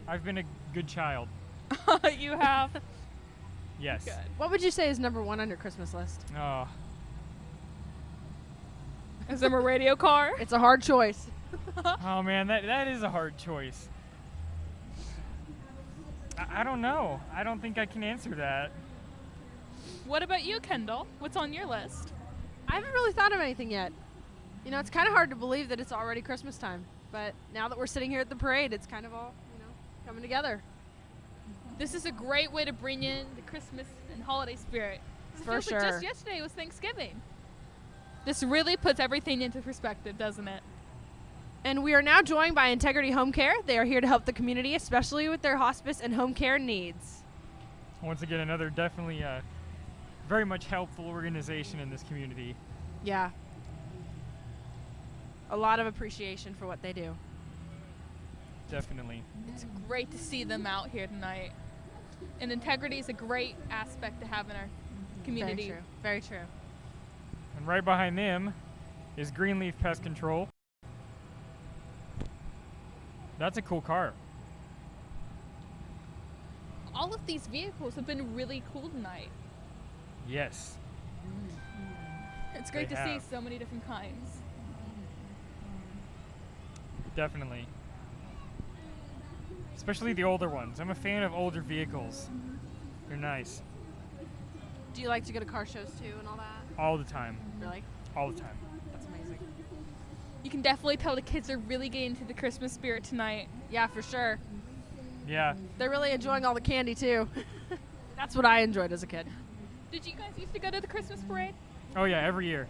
I've been a good child. you? You have. Yes. Good. What would you say is number one on your Christmas list? Oh, Is there a radio car? It's a hard choice. oh man, that is a hard choice. I don't know. I don't think I can answer that. What about you, Kendall? What's on your list? I haven't really thought of anything yet. You know, it's kind of hard to believe that it's already Christmas time. But now that we're sitting here at the parade, it's kind of all, coming together. This is a great way to bring in the Christmas and holiday spirit. It For feels like sure. just yesterday was Thanksgiving. This really puts everything into perspective, doesn't it? And we are now joined by Integrity Home Care. They are here to help the community, especially with their hospice and home care needs. Once again, another definitely very much helpful organization in this community. Yeah. A lot of appreciation for what they do. Definitely. It's great to see them out here tonight. And integrity is a great aspect to have in our community. Very true. Very true. And right behind them is Greenleaf Pest Control. That's a cool car. All of these vehicles have been really cool tonight. Yes. It's great They to see have. so many different kinds. Definitely. Especially the older ones. I'm a fan of older vehicles. They're nice. Do you like to go to car shows too and all that? All the time. Really? All the time. That's amazing. You can definitely tell the kids are really getting into the Christmas spirit tonight. Yeah, for sure. Yeah. They're really enjoying all the candy too. That's what I enjoyed as a kid. Did you guys used to go to the Christmas parade? Oh yeah, every year.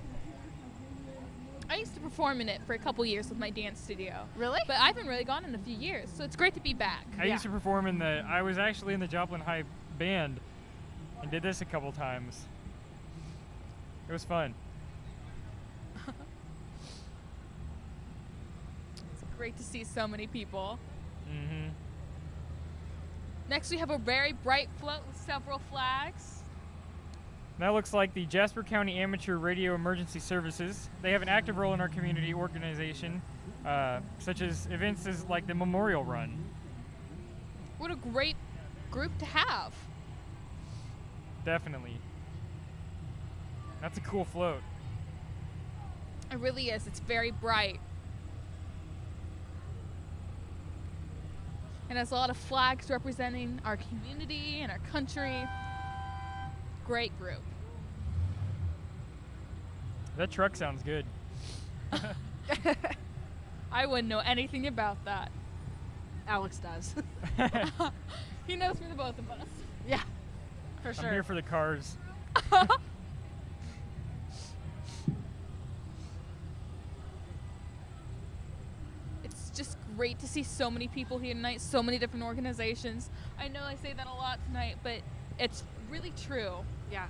I used to perform in it for a couple years with my dance studio. Really? But I haven't really gone in a few years, so it's great to be back. I used to perform I was actually in the Joplin High band and did this a couple times. It was fun. It's great to see so many people. Mm-hmm. Next, we have a very bright float with several flags. That looks like the Jasper County Amateur Radio Emergency Services. They have an active role in our community organization, such as events as like the Memorial Run. What a great group to have. Definitely. That's a cool float. It really is. It's very bright. And has a lot of flags representing our community and our country. Great group. That truck sounds good. I wouldn't know anything about that. Alex does. He knows for the both of us. Yeah, for sure. I'm here for the cars. It's just great to see so many people here tonight, so many different organizations. I know I say that a lot tonight, but it's really true. Yeah,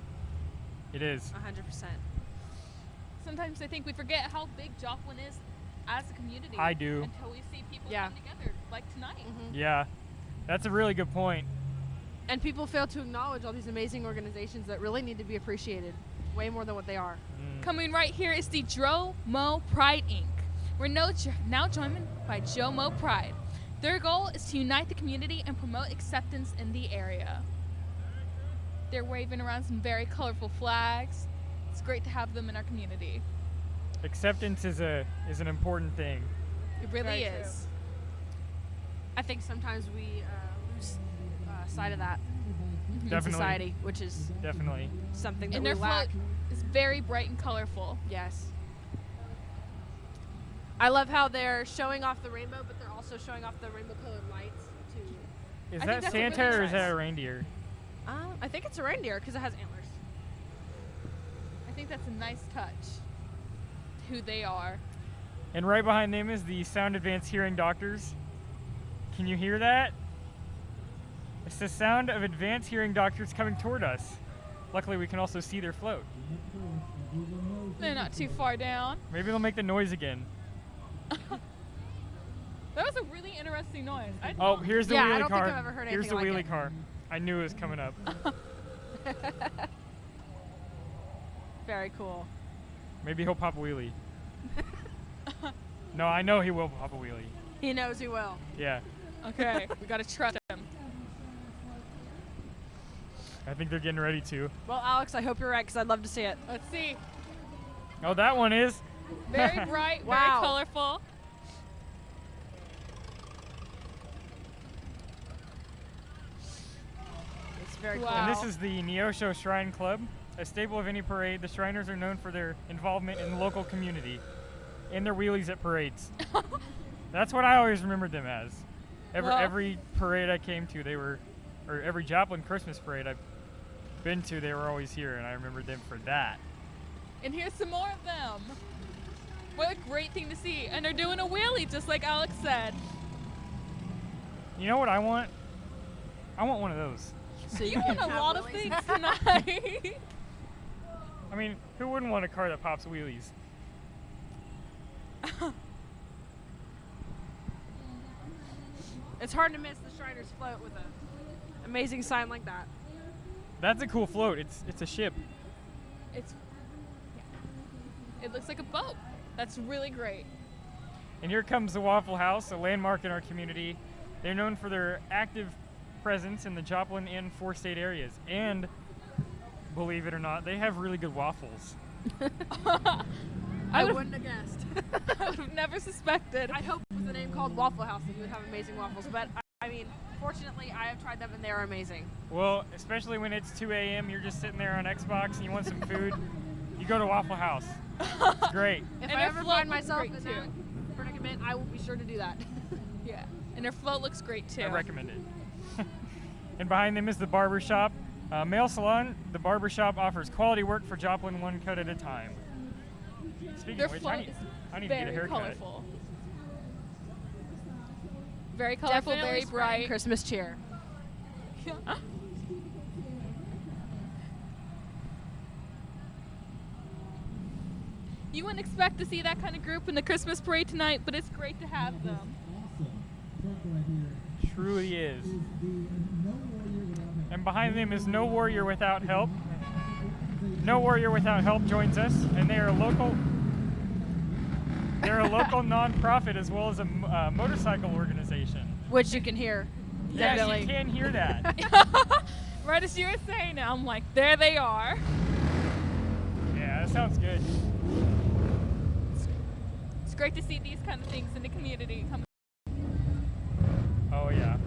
It is. 100%. Sometimes I think we forget how big Joplin is as a community. I do. Until we see people Yeah. come together, like tonight. Yeah. That's a really good point. And people fail to acknowledge all these amazing organizations that really need to be appreciated way more than what they are. Coming right here is the Joe Mo Pride Inc. We're now joined by Joe Mo Pride. Their goal is to unite the community and promote acceptance in the area. They're waving around some very colorful flags. It's great to have them in our community. Acceptance is an important thing. It really Very is. I think sometimes we lose sight of that in Definitely. society, which is Definitely. something that And we their float lack. is very bright and colorful. Yes. I love how they're showing off the rainbow, but they're also showing off the rainbow-colored lights too. Is I think that that's Santa really or is that nice. a reindeer? I think it's a reindeer because it has antlers. I think that's a nice touch. Who they are. And right behind them is the Sound Advanced Hearing Doctors. Can you hear that? It's the sound of advanced hearing doctors coming toward us. Luckily, we can also see their float. They're not too far down. Maybe they'll make the noise again. That was a really interesting noise. Oh, here's the Yeah, I wheelie don't think car. I've ever heard Here's the anything like wheelie it. car. I knew it was coming up. Very cool. Maybe he'll pop a wheelie. No, I know he will pop a wheelie. He knows he will. Yeah. Okay, we gotta trust him. I think they're getting ready to. Well, Alex, I hope you're right because I'd love to see it. Let's see. Oh, that one is. Very bright, Wow. very colorful. It's very Wow. cool. And this is the Neosho Shrine Club. A staple of any parade, the Shriners are known for their involvement in the local community and their wheelies at parades. That's what I always remembered them as. Well- Every parade I came to, or every Joplin Christmas parade I've been to, they were always here, and I remembered them for that. And here's some more of them. What a great thing to see. And they're doing a wheelie, just like Alex said. You know what I want? I want one of those. So You can want a have lot of wheelies. things tonight. I mean, who wouldn't want a car that pops wheelies? It's hard to miss the Shriners float with an amazing sign like that. That's a cool float. It's a ship. It's It looks like a boat. That's really great. And here comes the Waffle House, a landmark in our community. They're known for their active presence in the Joplin and four-state areas. And, believe it or not, they have really good waffles. I wouldn't have guessed. I would have never suspected. I'd hope with a name called Waffle House that you would have amazing waffles, but I mean, fortunately, I have tried them and they are amazing. Well, especially when it's 2 a.m., you're just sitting there on Xbox and you want some food, you go to Waffle House. It's great. If And I their ever float find looks myself great, in too. that predicament, I will be sure to do that. Yeah. And their float looks great too. I recommend it. And behind them is the barber shop. Male salon, the barber shop offers quality work for Joplin, one cut at a time. Speaking Their of which, float I need to get a very haircut. colorful. Very colorful, Definitely very spreading bright. Christmas cheer. You wouldn't expect to see that kind of group in the Christmas parade tonight, but it's great to have them. Truly is. And behind them is No Warrior Without Help. No Warrior Without Help joins us, and they are a local. They're a local nonprofit as well as a motorcycle organization. Which you can hear. Yes, Definitely. you can hear that. Right as you were saying, I'm like, there they are. Yeah, that sounds good. It's great to see these kind of things in the community. Oh yeah.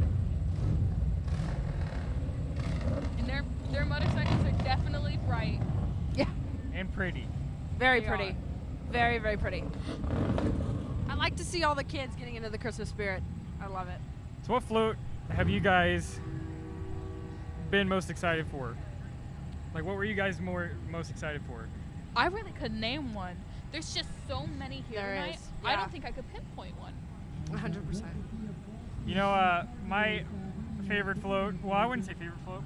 And their motorcycles are definitely bright. Yeah. And pretty. Very They pretty. are. Very, very pretty. I like to see all the kids getting into the Christmas spirit. I love it. So what float have you guys been most excited for? Like what were you guys most excited for? I really could name one. There's just so many here There tonight. is, I yeah. don't think I could pinpoint one. 100%. You know, my favorite float, well, I wouldn't say favorite float,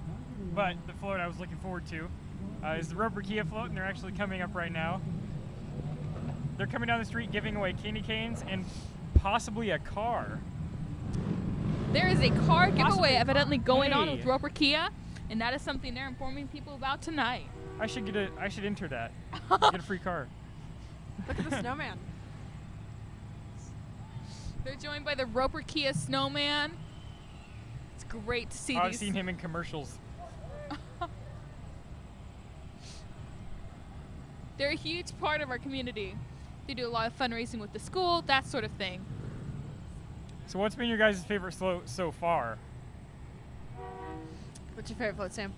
but the float I was looking forward to is the Rubber Kia float, and they're actually coming up right now. They're coming down the street giving away candy canes and possibly a car. There is a car giveaway Possibly. evidently going on Hey. with Roper Kia, and that is something they're informing people about tonight. I should enter that. Get a free car. Look at the snowman. They're joined by the Roper Kia Snowman. It's great to see I've these. seen him in commercials. They're a huge part of our community. They do a lot of fundraising with the school, that sort of thing. So what's been your guys' favorite float so far? What's your favorite float, Sam?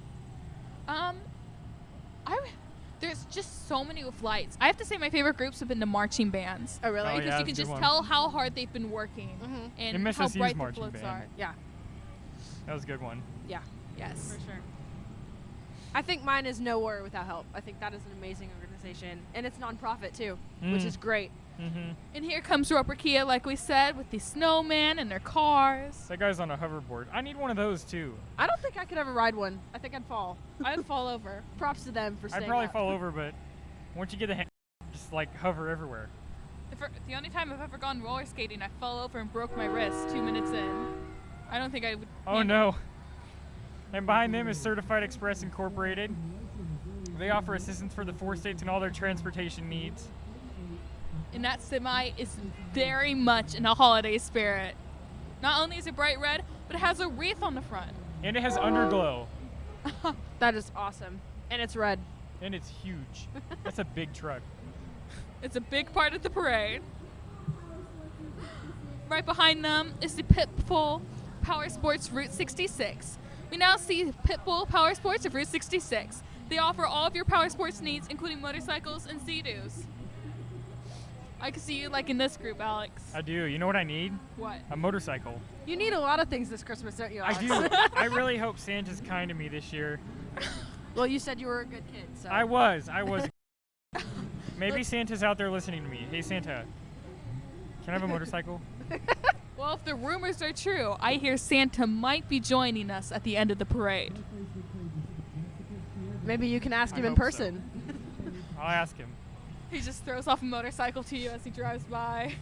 There's just so many with lights. I have to say my favorite groups have been the marching bands. Oh, really? Oh, Because yeah, you that's can a good just one. tell how hard they've been working Mhm. and And how Mrs. bright Hughes the marching floats band. are. Yeah. That was a good one. Yeah. Yes. For sure. I think mine is No Warrior Without Help. I think that is an amazing organization. And it's nonprofit, too, which Mm. is great. Mm-hmm. And here comes Roper Kia, like we said, with the snowman and their cars. That guy's on a hoverboard. I need one of those too. I don't think I could ever ride one. I think I'd fall. I'd fall over. Props to them for staying I'd probably up. fall over, but once you get the hang, just like hover everywhere. The only time I've ever gone roller skating, I fell over and broke my wrist 2 minutes in. I don't think I would. Oh no. And behind them is Certified Express Incorporated. They offer assistance for the 4 states and all their transportation needs. And that semi is very much in a holiday spirit. Not only is it bright red, but it has a wreath on the front. And it has underglow. That is awesome. And it's red. And it's huge. That's a big truck. It's a big part of the parade. Right behind them is the Pitbull Powersports Route 66. We now see Pitbull Powersports of Route 66. They offer all of your power sports needs, including motorcycles and Sea-Doos. I can see you like in this group, Alex. I do. You know what I need? What? A motorcycle. You need a lot of things this Christmas, don't you, I Alex? do. I really hope Santa's kind to me this year. Well, you said you were a good kid, so. I was. Maybe Santa's out there listening to me. Hey, Santa. Can I have a motorcycle? Well, if the rumors are true, I hear Santa might be joining us at the end of the parade. Maybe you can ask I him in hope so. person. I'll ask him. He just throws off a motorcycle to you as he drives by.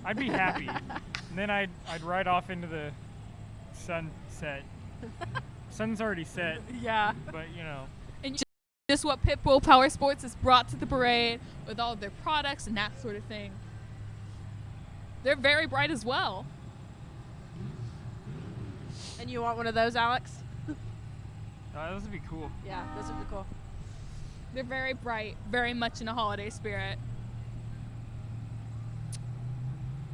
I'd be happy. And then I'd ride off into the sunset. Sun's already set, Yeah. but you know. And just what Pitbull Powersports has brought to the parade with all of their products and that sort of thing. They're very bright as well. And you want one of those, Alex? Those would be cool. Yeah, those would be cool. They're very bright, very much in a holiday spirit.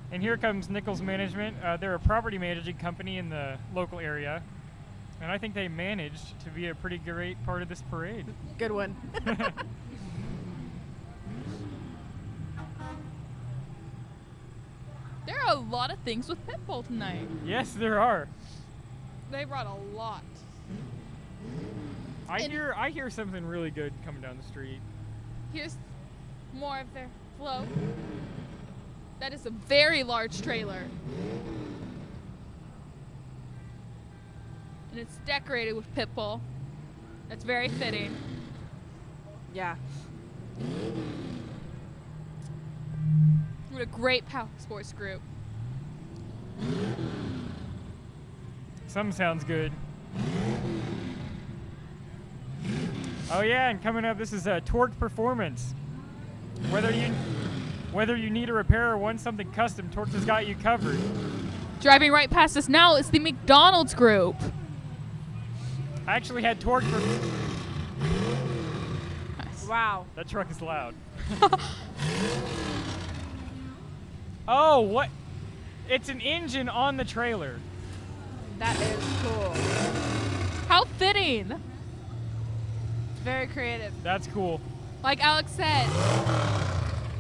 And here comes Nichols Management. They're a property managing company in the local area. And I think they managed to be a pretty great part of this parade. Good one. There are a lot of things with Pitbull tonight. Yes, there are. They brought a lot. I hear something really good coming down the street. Here's more of their float. That is a very large trailer. And it's decorated with Pitbull. That's very fitting. Yeah. What a great Powersports group. Some sounds good. Oh yeah, and coming up, this is Torque Performance. Whether you need a repair or want something custom, Torque has got you covered. Driving right past us now is the McDonald's group. I actually had Torque for... Nice. Wow. That truck is loud. Oh, what? It's an engine on the trailer. That is cool. How fitting. Very creative. That's cool. Like Alex said,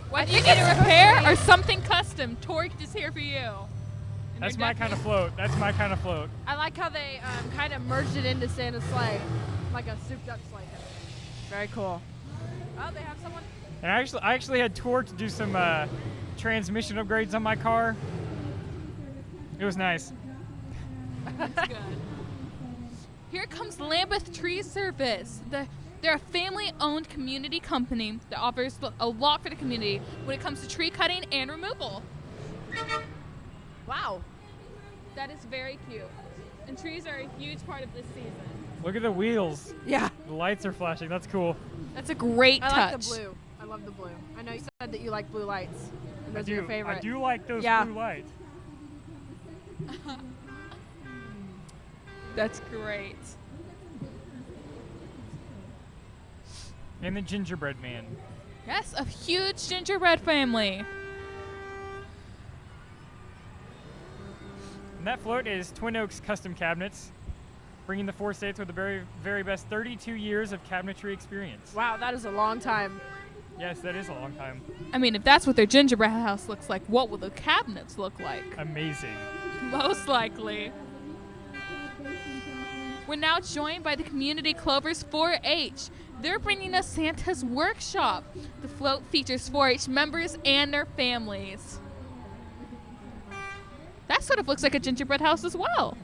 whether you think need a it's repair supposed to or be- something custom, Torque is here for you. And That's they're my kind of definitely- float. That's my kind of float. I like how they kind of merged it into Santa's sleigh, like a souped-up sleigh. Very cool. Oh, they have someone. And I actually had Torque to do some transmission upgrades on my car. It was nice. That's good. Here comes Lambeth Tree Service. They're a family-owned community company that offers a lot for the community when it comes to tree cutting and removal. Wow. That is very cute. And trees are a huge part of this season. Look at the wheels. Yeah. The lights are flashing. That's cool. That's a great touch. I like the blue. I love the blue. I know you said that you like blue lights. And those are your favorite. I do like those Yeah. blue lights. That's great. And the gingerbread man. Yes, a huge gingerbread family. And that float is Twin Oaks Custom Cabinets, bringing the 4 states with the very, very best 32 years of cabinetry experience. Wow, that is a long time. Yes, that is a long time. I mean, if that's what their gingerbread house looks like, what will the cabinets look like? Amazing. Most likely. We're now joined by the Community Clovers 4-H. They're bringing us Santa's Workshop. The float features 4-H members and their families. That sort of looks like a gingerbread house as well.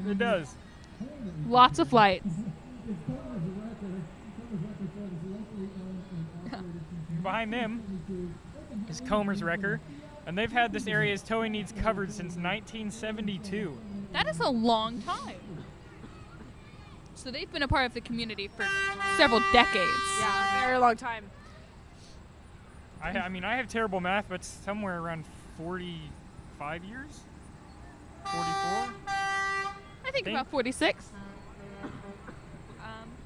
It does. Lots of lights. Behind them is Comer's Wrecker, and they've had this area's towing needs covered since 1972. That is a long time. So they've been a part of the community for several decades. Yeah, a very long time. I mean, I have terrible math, but somewhere around 45 years? 44? I think Think- about 46.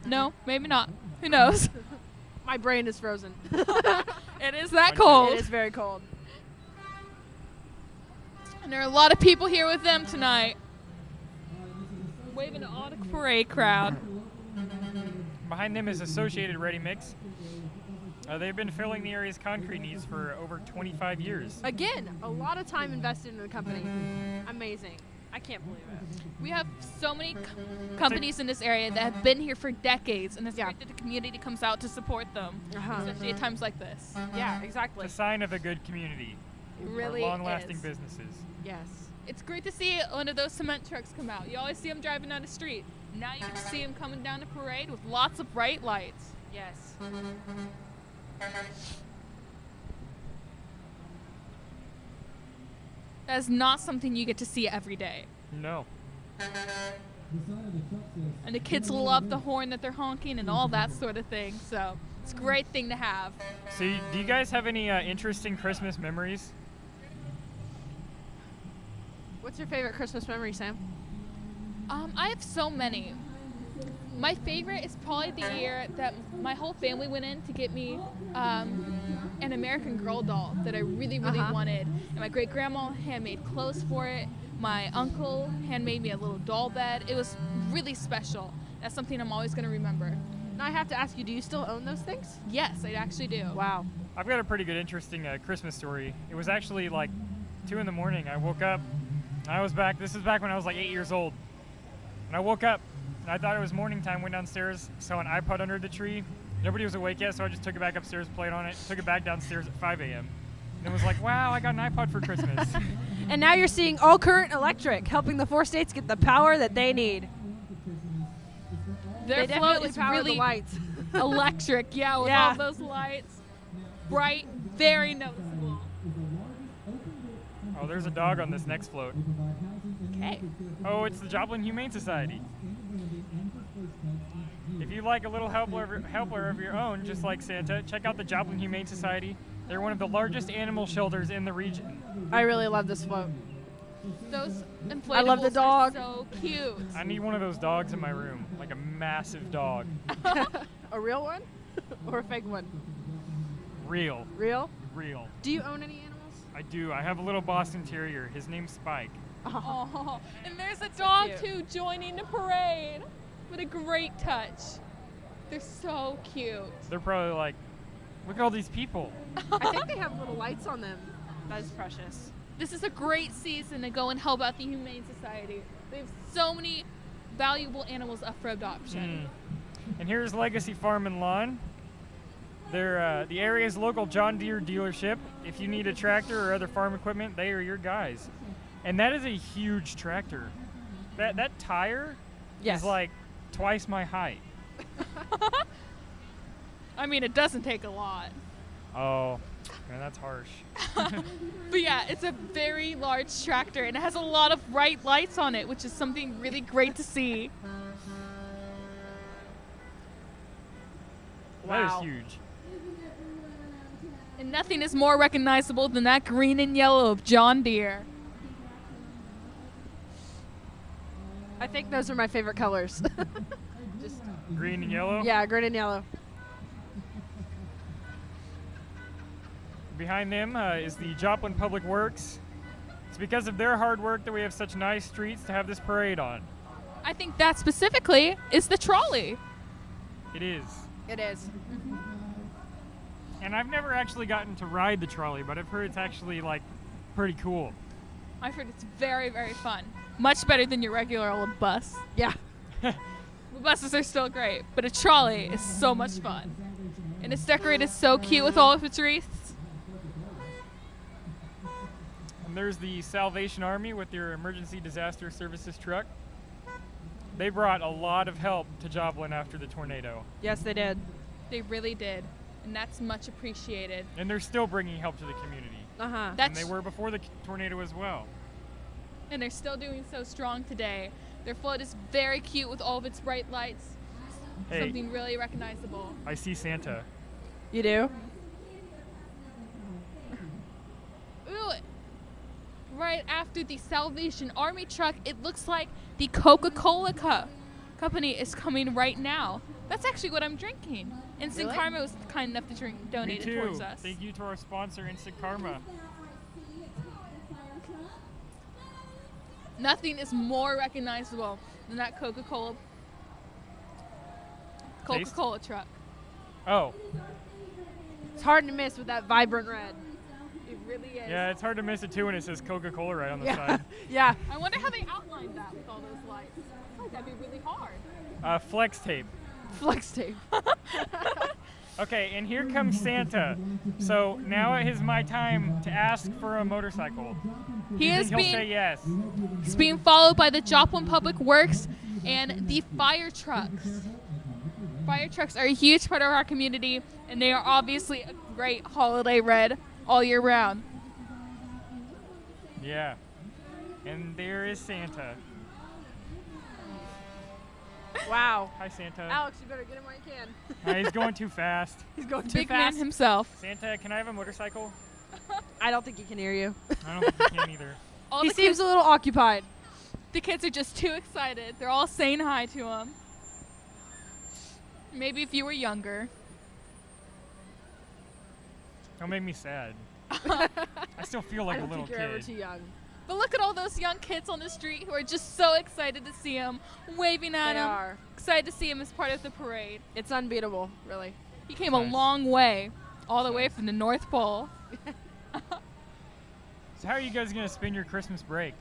No, maybe not. Who knows? My brain is frozen. It is that cold. It is very cold. And there are a lot of people here with them tonight. Waving to all the parade crowd. Behind them is Associated Ready Mix. They've been filling the area's concrete needs for over 25 years. Again, a lot of time invested in the company. Amazing. I can't believe it. We have so many companies in this area that have been here for decades, and it's Yeah. great that the community comes out to support them, especially at times like this. Yeah, exactly. It's a sign of a good community. It really long-lasting is. businesses. Yes. It's great to see one of those cement trucks come out. You always see them driving down the street. Now you can see them coming down the parade with lots of bright lights. Yes. That is not something you get to see every day. No. The sign of the truck says And the kids love the horn that they're honking and all that sort of thing. So it's a great thing to have. So, do you guys have any interesting Christmas memories? What's your favorite Christmas memory, Sam? I have so many. My favorite is probably the year that my whole family went in to get me an American Girl doll that I really, really wanted. And my great-grandma handmade clothes for it. My uncle handmade me a little doll bed. It was really special. That's something I'm always going to remember. Now I have to ask you, do you still own those things? Yes, I actually do. Wow. I've got a pretty good, interesting Christmas story. It was actually like 2 in the morning. I woke up. This is back when I was like 8 years old. And I woke up, and I thought it was morning time, went downstairs, saw an iPod under the tree. Nobody was awake yet, so I just took it back upstairs, played on it, took it back downstairs at 5 a.m. And it was like, wow, I got an iPod for Christmas. And now you're seeing all current electric, helping the 4 states get the power that they need. Their They float definitely is power really the lights. electric, with all those lights. Bright, very noticeable. Oh, there's a dog on this next float. Okay. Oh, it's the Joplin Humane Society. If you like a little helper of your own, just like Santa, check out the Joplin Humane Society. They're one of the largest animal shelters in the region. I really love this float. Those inflatables I love the dog. are so cute. I need one of those dogs in my room, like a massive dog. A real one? Or a fake one? Real. Real? Real. Do you own any animals? I do. I have a little Boston Terrier. His name's Spike. Oh, and there's a dog cute. too joining the parade. What a great touch. They're so cute. They're probably like, look at all these people. I think they have little lights on them. That is precious. This is a great season to go and help out the Humane Society. They have so many valuable animals up for adoption. And here's Legacy Farm and Lawn. They're the area's local John Deere dealership. If you need a tractor or other farm equipment, they are your guys. And that is a huge tractor. That tire is like twice my height. I mean, it doesn't take a lot. Oh, man, that's harsh. But yeah, it's a very large tractor, and it has a lot of bright lights on it, which is something really great to see. That Wow. is huge. And nothing is more recognizable than that green and yellow of John Deere. I think those are my favorite colors. Green and yellow. Yeah, green and yellow. Behind them is the Joplin Public Works. It's because of their hard work that we have such nice streets to have this parade on. I think that specifically is the trolley. It is. It is. And I've never actually gotten to ride the trolley, but I've heard it's actually like pretty cool. I've heard it's very, very fun. Much better than your regular old bus. Yeah. The buses are still great, but a trolley is so much fun. And it's decorated so cute with all of its wreaths. And there's the Salvation Army with their emergency disaster services truck. They brought a lot of help to Joplin after the tornado. Yes, they did. They really did. And that's much appreciated. And they're still bringing help to the community. Uh-huh. And they were before the tornado as well. And they're still doing so strong today. Their float is very cute with all of its bright lights. Hey. Something really recognizable. I see Santa. You do? Ooh, right after the Salvation Army truck, it looks like the Coca-Cola company is coming right now. That's actually what I'm drinking. Instant Really? Karma was kind enough to donate Me it too. towards us. Thank you to our sponsor, Instant Karma. Nothing is more recognizable than that Coca-Cola truck. Oh, It's hard to miss with that vibrant red. It really is. yeah, it's hard to miss it too when it says Coca-Cola right on the Yeah. side. Yeah. I wonder how they outlined that with all those lights. I feel like that'd be really hard. Flex tape. Flex tape. Okay, and here comes Santa. So now it is my time to ask for a motorcycle. He You is think he'll say being yes. It's being followed by the Joplin Public Works and the fire trucks. Fire trucks are a huge part of our community, and they are obviously a great holiday red all year round. Yeah. And there is Santa. Wow. Hi, Santa. Alex, you better get him while you can. He's going too fast. He's going too Big man fast. himself. Santa, can I have a motorcycle? I don't think he can hear you. I don't think he can either. All He the seems kids, a little occupied. the kids are just too excited. They're all saying hi to him. Maybe if you were younger. Don't make me sad. I still feel like I a don't little think you're ever kid. too young. But look at all those young kids on the street who are just so excited to see him, waving at They him, are. excited to see him as part of the parade. It's unbeatable, really. He came Nice. a long way, all the Nice. way from the North Pole. So how are you guys going to spend your Christmas break?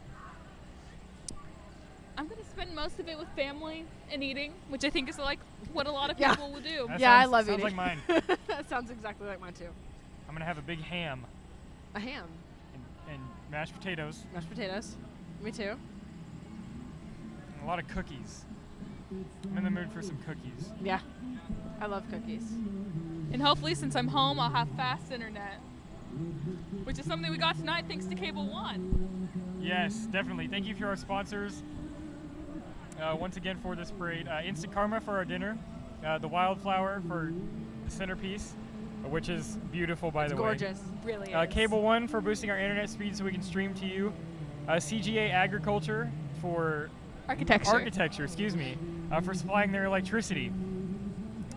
I'm going to spend most of it with family and eating, which I think is like what a lot of Yeah. people will do. That Yeah, I sounds- love sounds eating. like mine. That sounds exactly like mine, too. I'm going to have a big ham A ham. and mashed potatoes Mashed potatoes. Me too. and a lot of cookies. I'm in the mood for some cookies. Yeah. I love cookies. And hopefully, since I'm home, I'll have fast internet, which is something we got tonight thanks to Cable One. Yes, definitely. Thank you for our sponsors. Once again for this parade. Instant Karma for our dinner. The Wildflower for the centerpiece, which is beautiful, by It's the way. gorgeous. Really is. Cable One for boosting our internet speed so we can stream to you. CGA Agriculture for Architecture. excuse me, for supplying their electricity.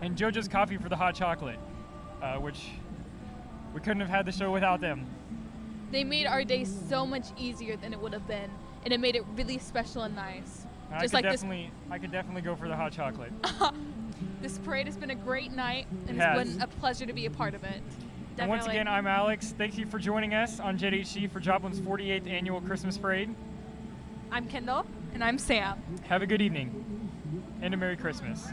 And JoJo's Coffee for the hot chocolate, which we couldn't have had the show without them. They made our day so much easier than it would have been, and it made it really special and nice. I Just could like definitely go for the hot chocolate. this parade has been a great night, and It it's has. been a pleasure to be a part of it. And once Definitely. again, I'm Alex. Thank you for joining us on Jet HC for Joplin's 48th annual Christmas parade. I'm Kendall. And I'm Sam. Have a good evening and a Merry Christmas.